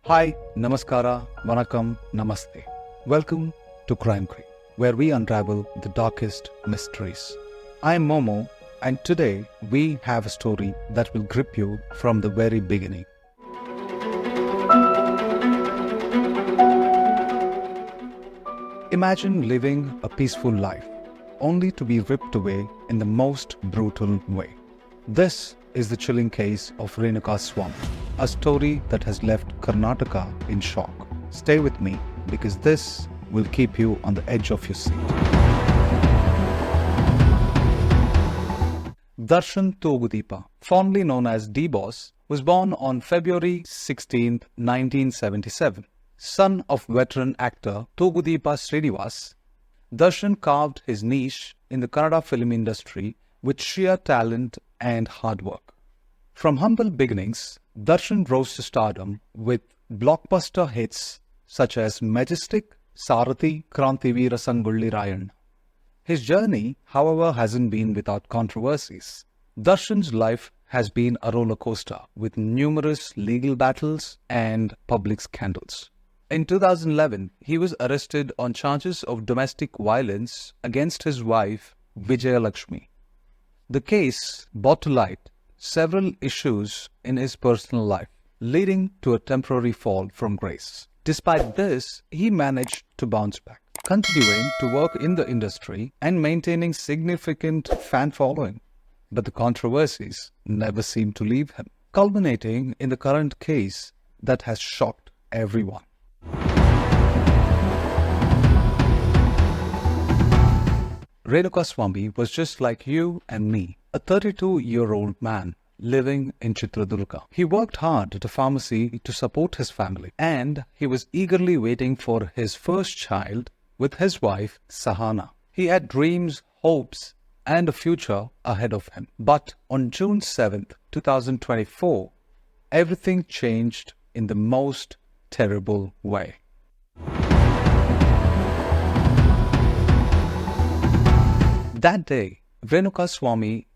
Hi, Namaskara, Vanakkam, Namaste. Welcome to Crime Creek, where we unravel the darkest mysteries. I'm Momo, and today we have a story that will grip you from the very beginning. Imagine living a peaceful life, only to be ripped away in the most brutal way. This is the chilling case of Renukaswamy, a story that has left Karnataka in shock. Stay with me because this will keep you on the edge of your seat. Darshan Thoogudeepa, fondly known as D-Boss, was born on February 16, 1977. Son of veteran actor Thoogudeepa Srinivas, Darshan carved his niche in the Kannada film industry with sheer talent and hard work. From humble beginnings, Darshan rose to stardom with blockbuster hits such as Majestic, Sarathi, Krantivira Sangulli Rayan. His journey, however, hasn't been without controversies. Darshan's life has been a roller coaster with numerous legal battles and public scandals. In 2011, he was arrested on charges of domestic violence against his wife, Vijayalakshmi. The case brought to light several issues in his personal life, leading to a temporary fall from grace. Despite this, he managed to bounce back, continuing to work in the industry and maintaining significant fan following. But the controversies never seemed to leave him, culminating in the current case that has shocked everyone. Renukaswamy was just like you and me, a 32-year-old man living in Chitradurga. He worked hard at a pharmacy to support his family, and he was eagerly waiting for his first child with his wife, Sahana. He had dreams, hopes, and a future ahead of him. But on June 7th, 2024, everything changed in the most terrible way. That day, Renukaswamy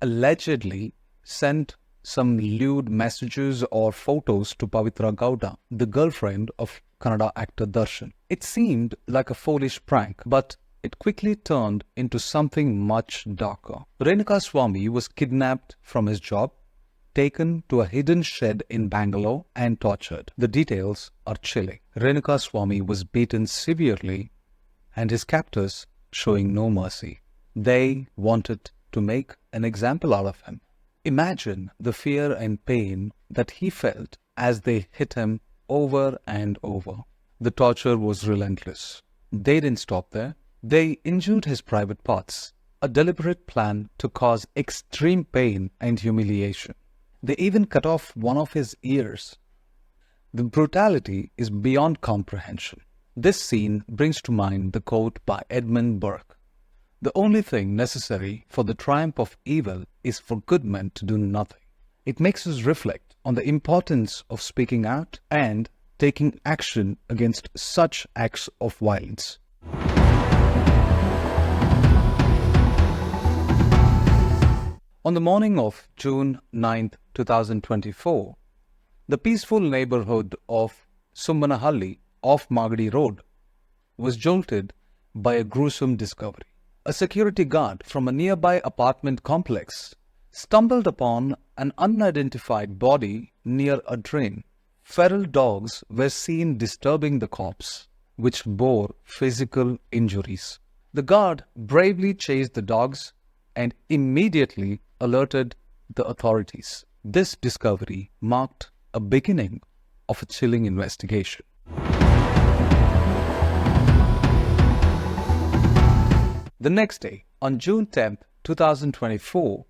allegedly sent some lewd messages or photos to Pavithra Gowda, the girlfriend of Kannada actor Darshan. It seemed like a foolish prank, but it quickly turned into something much darker. Renukaswamy was kidnapped from his job, taken to a hidden shed in Bengaluru and tortured. The details are chilling. Renukaswamy was beaten severely and his captors showing no mercy. They wanted to make an example out of him. Imagine the fear and pain that he felt as they hit him over and over. The torture was relentless. They didn't stop there. They injured his private parts, a deliberate plan to cause extreme pain and humiliation. They even cut off one of his ears. The brutality is beyond comprehension. This scene brings to mind the quote by Edmund Burke: "The only thing necessary for the triumph of evil is for good men to do nothing." It makes us reflect on the importance of speaking out and taking action against such acts of violence. On the morning of June 9, 2024, the peaceful neighborhood of Summanahalli off Magadi Road was jolted by a gruesome discovery. A security guard from a nearby apartment complex stumbled upon an unidentified body near a drain. Feral dogs were seen disturbing the corpse, which bore physical injuries. The guard bravely chased the dogs and immediately alerted the authorities. This discovery marked a beginning of a chilling investigation. The next day, on June 10, 2024,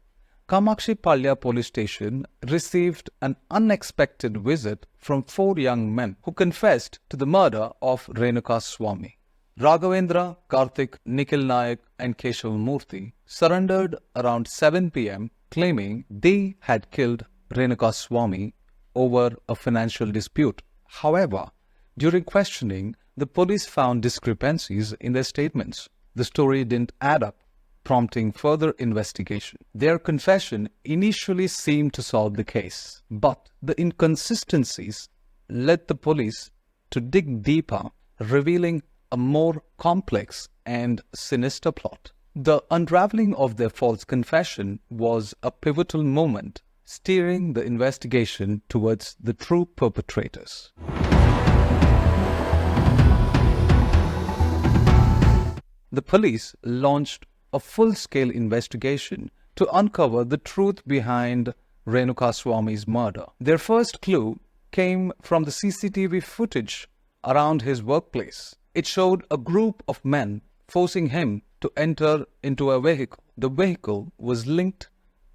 Kamakshipalya police station received an unexpected visit from 4 young men who confessed to the murder of Renukaswamy. Raghavendra, Karthik, Nikhil Nayak and Keshav Murthy surrendered around 7 p.m. claiming they had killed Renukaswamy over a financial dispute. However, during questioning, the police found discrepancies in their statements. The story didn't add up, prompting further investigation. Their confession initially seemed to solve the case, but the inconsistencies led the police to dig deeper, revealing a more complex and sinister plot. The unraveling of their false confession was a pivotal moment, steering the investigation towards the true perpetrators. The police launched a full-scale investigation to uncover the truth behind Renukaswamy's murder. Their first clue came from the CCTV footage around his workplace. It showed a group of men forcing him to enter into a vehicle. The vehicle was linked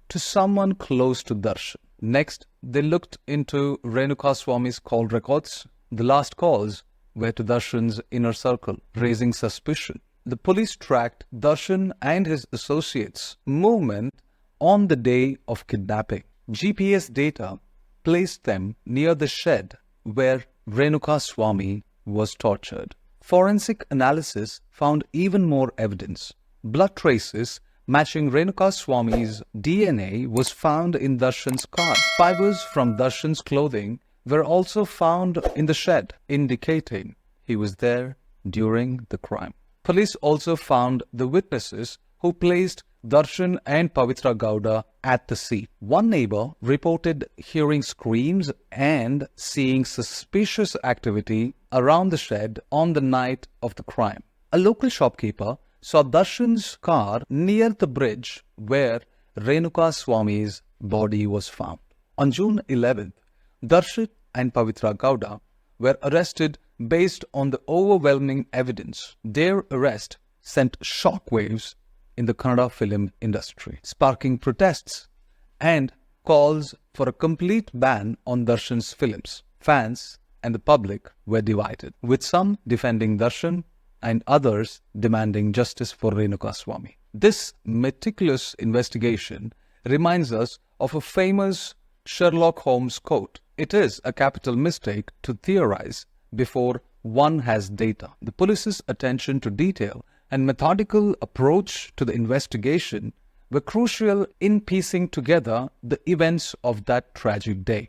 to someone close to Darshan. Next, they looked into Renukaswamy's call records. The last calls were to Darshan's inner circle, raising suspicion. The police tracked Darshan and his associates' movement on the day of kidnapping. GPS data placed them near the shed where Renukaswamy was tortured. Forensic analysis found even more evidence. Blood traces matching Renukaswamy's DNA was found in Darshan's car. Fibers from Darshan's clothing were also found in the shed, indicating he was there during the crime. Police also found the witnesses who placed Darshan and Pavithra Gowda at the scene. One neighbor reported hearing screams and seeing suspicious activity around the shed on the night of the crime. A local shopkeeper saw Darshan's car near the bridge where Renukaswamy's body was found. On June 11th, Darshan and Pavithra Gowda were arrested based on the overwhelming evidence. Their arrest sent shockwaves in the Kannada film industry, sparking protests and calls for a complete ban on Darshan's films. Fans and the public were divided, with some defending Darshan and others demanding justice for Renukaswamy. This meticulous investigation reminds us of a famous Sherlock Holmes quote: "It is a capital mistake to theorize before one has data." The police's attention to detail and methodical approach to the investigation were crucial in piecing together the events of that tragic day.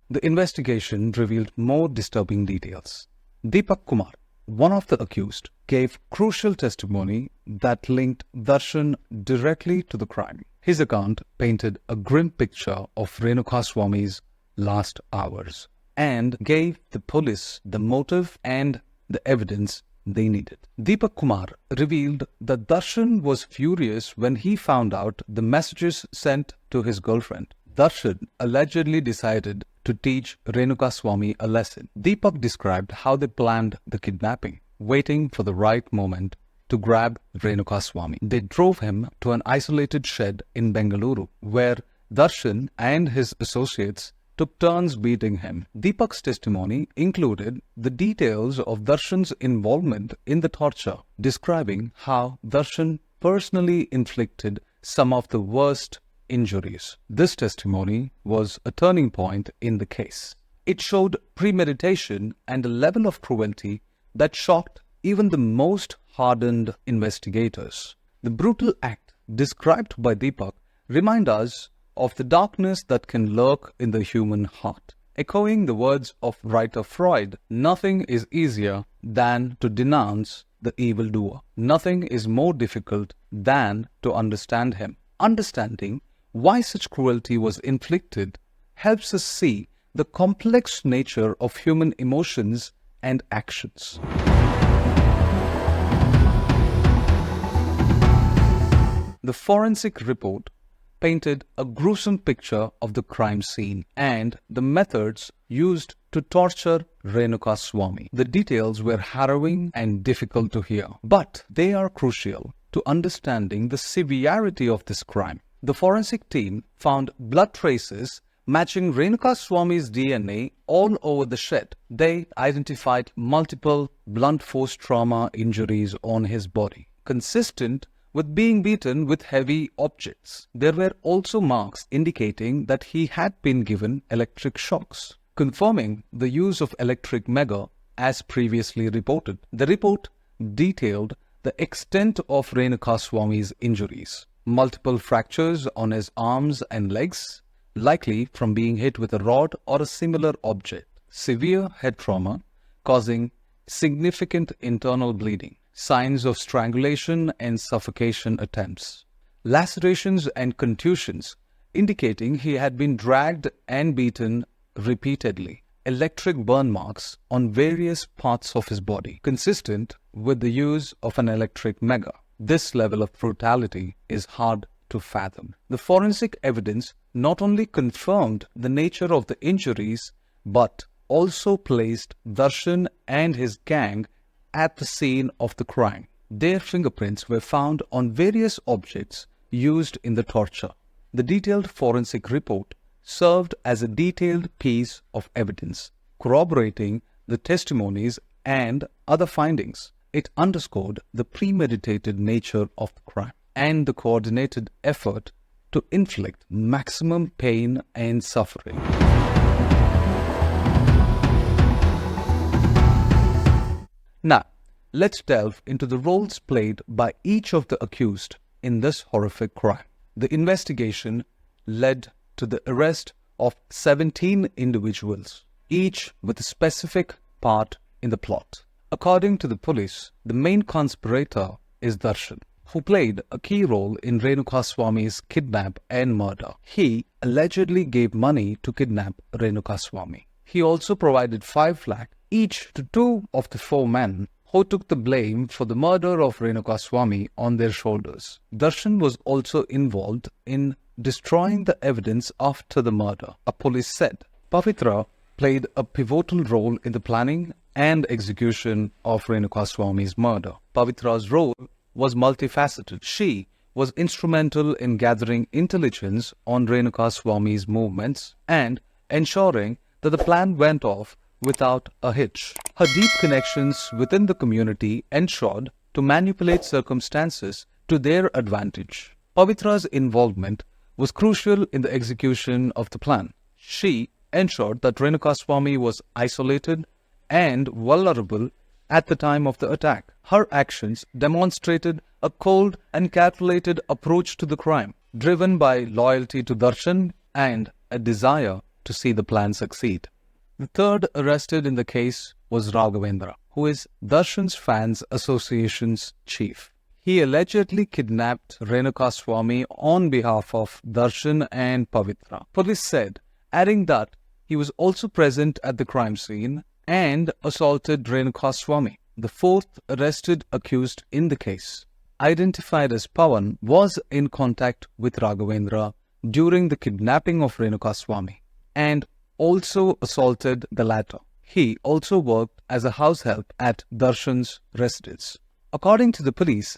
The investigation revealed more disturbing details. Deepak Kumar, one of the accused, gave crucial testimony that linked Darshan directly to the crime. His account painted a grim picture of Renukaswamy's last hours and gave the police the motive and the evidence they needed. Deepak Kumar revealed that Darshan was furious when he found out the messages sent to his girlfriend. Darshan allegedly decided to teach Renukaswamy a lesson. Deepak described how they planned the kidnapping, waiting for the right moment to grab Renukaswamy. They drove him to an isolated shed in Bengaluru, where Darshan and his associates took turns beating him. Deepak's testimony included the details of Darshan's involvement in the torture, describing how Darshan personally inflicted some of the worst injuries. This testimony was a turning point in the case. It showed premeditation and a level of cruelty that shocked even the most hardened investigators. The brutal act described by Deepak reminds us of the darkness that can lurk in the human heart. Echoing the words of writer Freud, nothing is easier than to denounce the evildoer. Nothing is more difficult than to understand him. Understanding why such cruelty was inflicted helps us see the complex nature of human emotions and actions. The forensic report painted a gruesome picture of the crime scene and the methods used to torture Renukaswamy. The details were harrowing and difficult to hear, but they are crucial to understanding the severity of this crime. The forensic team found blood traces matching Renukaswamy's DNA all over the shed. They identified multiple blunt force trauma injuries on his body, consistent with being beaten with heavy objects. There were also marks indicating that he had been given electric shocks, confirming the use of electric mega as previously reported. The report detailed the extent of Renukaswamy's injuries. multiple fractures on his arms and legs, likely from being hit with a rod or a similar object. Severe head trauma causing significant internal bleeding. Signs of strangulation and suffocation attempts. Lacerations and contusions indicating he had been dragged and beaten repeatedly. Electric burn marks on various parts of his body, consistent with the use of an electric mega. This level of brutality is hard to fathom. The forensic evidence not only confirmed the nature of the injuries, but also placed Darshan and his gang at the scene of the crime. Their fingerprints were found on various objects used in the torture. The detailed forensic report served as a detailed piece of evidence, corroborating the testimonies and other findings. It underscored the premeditated nature of the crime and the coordinated effort to inflict maximum pain and suffering. Now, let's delve into the roles played by each of the accused in this horrific crime. The investigation led to the arrest of 17 individuals, each with a specific part in the plot. According to the police, the main conspirator is Darshan, who played a key role in Renukaswamy's kidnap and murder. He allegedly gave money to kidnap Renukaswamy. He also provided 5 lakh each to 2 of the 4 men who took the blame for the murder of Renukaswamy on their shoulders. Darshan was also involved in destroying the evidence after the murder, a police said. Pavithra played a pivotal role in the planning and execution of Renukaswamy's murder. Pavithra's role was multifaceted. She was instrumental in gathering intelligence on Renukaswamy's movements and ensuring that the plan went off without a hitch. Her deep connections within the community ensured to manipulate circumstances to their advantage. Pavithra's involvement was crucial in the execution of the plan. She ensured that Renukaswamy was isolated and vulnerable at the time of the attack. Her actions demonstrated a cold and calculated approach to the crime, driven by loyalty to Darshan and a desire to see the plan succeed. The third arrested in the case was Raghavendra, who is Darshan's Fans Association's chief. He allegedly kidnapped Renukaswamy on behalf of Darshan and Pavithra. Police said, adding that he was also present at the crime scene and assaulted Renukaswamy. The fourth arrested accused in the case, identified as Pawan, was in contact with Raghavendra during the kidnapping of Renukaswamy and also assaulted the latter. He also worked as a house help at Darshan's residence. According to the police,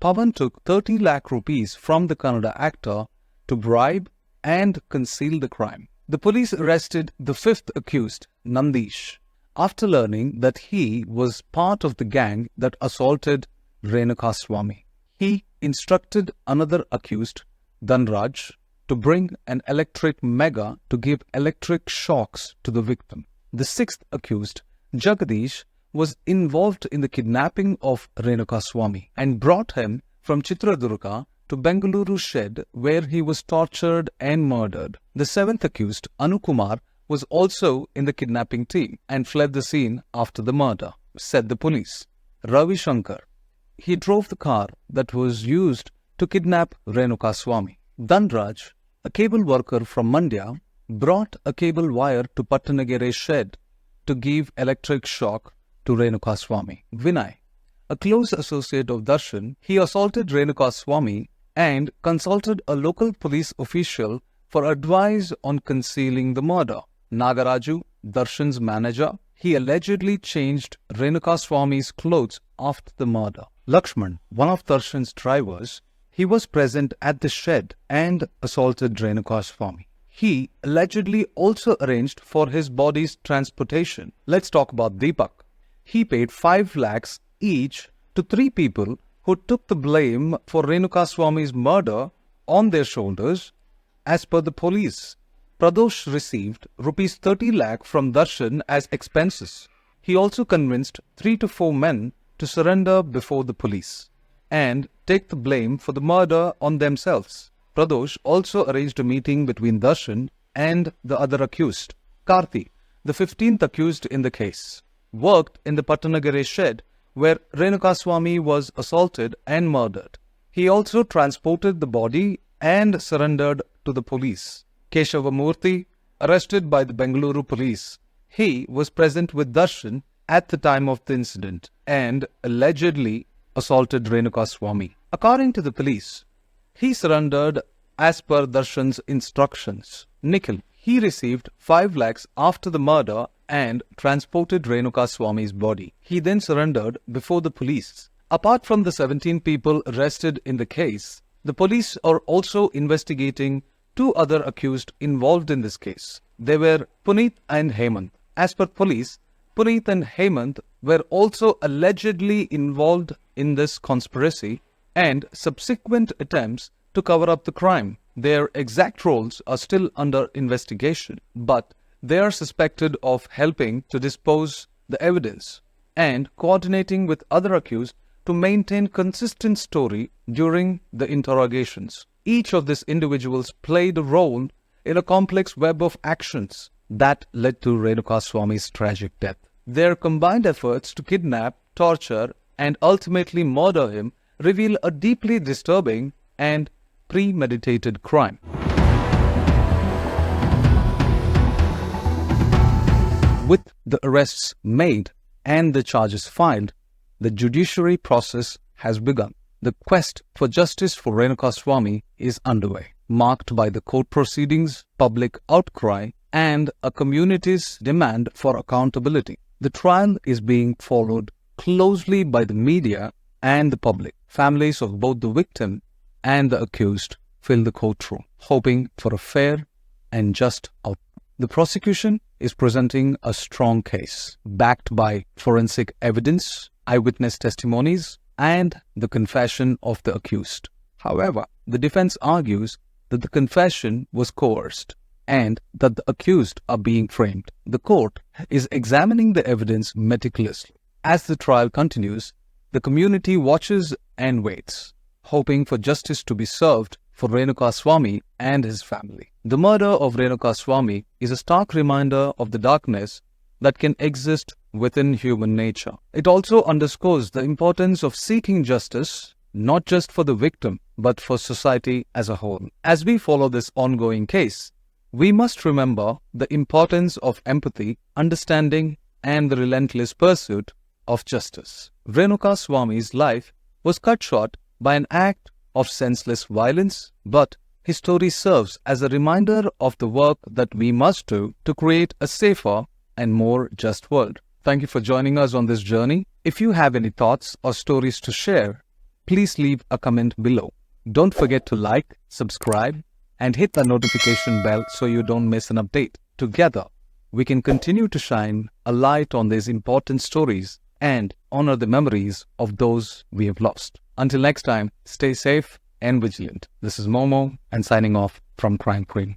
Pawan took 30 lakh rupees from the Kannada actor to bribe and conceal the crime. The police arrested the fifth accused, Nandish, after learning that he was part of the gang that assaulted Renukaswamy. He instructed another accused, Dhanraj, to bring an electric mega to give electric shocks to the victim. The sixth accused, Jagadish, was involved in the kidnapping of Renukaswamy and brought him from Chitradurga to Bengaluru shed where he was tortured and murdered. The seventh accused, Anukumar, was also in the kidnapping team and fled the scene after the murder, said the police. Ravi Shankar, he drove the car that was used to kidnap Renukaswamy. Dhanraj, a cable worker from Mandya, brought a cable wire to Pattanagere shed to give electric shock to Renukaswamy. Vinay, a close associate of Darshan, he assaulted Renukaswamy and consulted a local police official for advice on concealing the murder. Nagaraju, Darshan's manager, he allegedly changed Renukaswamy's clothes after the murder. Lakshman, one of Darshan's drivers, he was present at the shed and assaulted Renukaswamy. He allegedly also arranged for his body's transportation. Let's talk about Deepak. He paid 5 lakhs each to 3 people who took the blame for Renukaswamy's murder on their shoulders. As per the police, Pradosh received rupees 30 lakh from Darshan as expenses. He also convinced 3 to 4 men to surrender before the police. and take the blame for the murder on themselves. Pradosh also arranged a meeting between Darshan and the other accused. Karthi, the 15th accused in the case, worked in the Pattanagere shed where Renukaswamy was assaulted and murdered. He also transported the body and surrendered to the police. Keshavamurthy, arrested by the Bengaluru police. He was present with Darshan at the time of the incident and allegedly assaulted Renukaswamy. According to the police, he surrendered as per Darshan's instructions. Nikhil, he received 5 lakhs after the murder and transported Renukaswamy's body. He then surrendered before the police. Apart from the 17 people arrested in the case, the police are also investigating 2 other accused involved in this case. They were Puneet and Hemant. As per police, Puneet and Hemant were also allegedly involved in this conspiracy and subsequent attempts to cover up the crime. Their exact roles are still under investigation, but they are suspected of helping to dispose the evidence and coordinating with other accused to maintain consistent story during the interrogations. Each of these individuals played a role in a complex web of actions that led to Renukaswamy's tragic death. Their combined efforts to kidnap, torture, and ultimately murder him reveal a deeply disturbing and premeditated crime. With the arrests made and the charges filed, the judiciary process has begun. The quest for justice for Renukaswamy is underway, marked by the court proceedings, public outcry, and a community's demand for accountability. The trial is being followed closely by the media and the public. Families of both the victim and the accused fill the courtroom, hoping for a fair and just outcome. The prosecution is presenting a strong case, backed by forensic evidence, eyewitness testimonies, and the confession of the accused. However, the defense argues that the confession was coerced and that the accused are being framed. The court is examining the evidence meticulously. As the trial continues, the community watches and waits, hoping for justice to be served for Renukaswamy and his family. The murder of Renukaswamy is a stark reminder of the darkness that can exist within human nature. It also underscores the importance of seeking justice, not just for the victim, but for society as a whole. As we follow this ongoing case, we must remember the importance of empathy, understanding, and the relentless pursuit of justice. Renukaswamy's life was cut short by an act of senseless violence, but his story serves as a reminder of the work that we must do to create a safer and more just world. Thank you for joining us on this journey. If you have any thoughts or stories to share, please leave a comment below. Don't forget to like, subscribe, and hit the notification bell so you don't miss an update. Together, we can continue to shine a light on these important stories and honor the memories of those we have lost. Until next time, stay safe and vigilant. This is Momo and signing off from Crime Cream.